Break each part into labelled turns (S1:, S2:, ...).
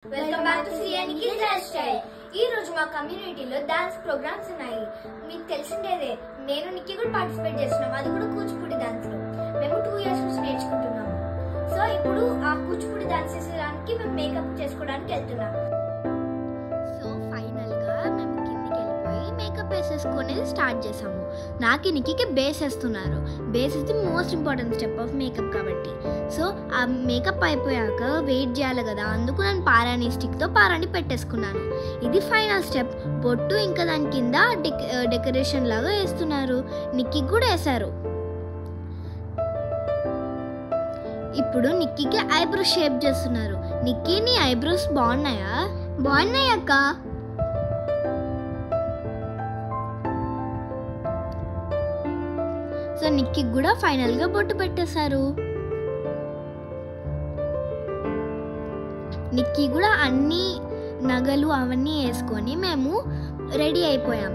S1: Welcome back to శ్రీయానికి life style. ఈ రోజు మా కమ్యూనిటీలో డాన్స్ ప్రోగ్రామ్స్ ఉన్నాయి. మీకు తెలిసిందేదే, నేను నిక్కి కూడా పార్టిసిపేట్ చేస్తున్నాం, అది కూడా కూచిపూడి డాన్స్ లో. మేము 2 years నుంచి నేర్చుకుంటున్నాము. సో ఇప్పుడు ఆ కూచిపూడి డాన్స్ చేసేదానికి మేము మేకప్ చేసుకోవడానికి వెళ్తున్నాం. సో ఫైనల్ గా మేము కిందికి వెళ్ళిపోయి మేకప్ వేసేసుకునేది స్టార్ట్ చేసాము. నాకు నిక్కికి బేస్ వేస్తున్నారు. Base is the most important step of makeup కాబట్టి. సో ఆ మేకప్ అయిపోయాక వెయిట్ చేయాలి కదా, అందుకు నేను పారాని స్టిక్తో పారాని పెట్టేసుకున్నాను. ఇది ఫైనల్ స్టెప్. బొట్టు ఇంకా దాని కింద డెకరేషన్ లాగా వేస్తున్నారు. నిక్కి కూడా వేశారు. ఇప్పుడు నిక్కికి ఐబ్రో షేప్ చేస్తున్నారు. నిక్కి, నీ ఐబ్రోస్ బాగున్నాయా? బాగున్నాయి అక్క. సో నిక్కి కూడా ఫైనల్ గా బొట్టు పెట్టేశారు. నిక్కి కూడా అన్ని నగలు అవన్నీ వేసుకొని మేము రెడీ అయిపోయాం.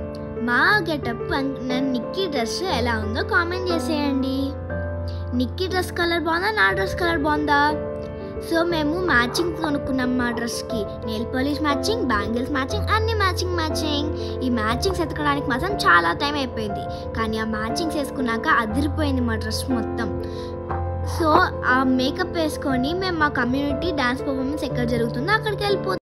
S1: మా గెటప్ నిక్కి డ్రెస్ ఎలా ఉందో కామెంట్ చేసేయండి. నిక్కి డ్రెస్ కలర్ బాగుందా, నా డ్రెస్ కలర్ బాగుందా? సో మేము మ్యాచింగ్ కొనుక్కున్నాం. మా డ్రెస్కి nail polish matching, bangles matching, అన్ని మ్యాచింగ్. ఈ మ్యాచింగ్స్ ఎతకడానికి మాత్రం చాలా టైం అయిపోయింది. కానీ ఆ మ్యాచింగ్స్ వేసుకున్నాక అదిరిపోయింది మా డ్రెస్ మొత్తం. సో ఆ మేకప్ వేసుకొని మేము మా కమ్యూనిటీ డాన్స్ పర్ఫార్మెన్స్ ఎక్కడ జరుగుతుందో అక్కడికి వెళ్ళిపోతాం.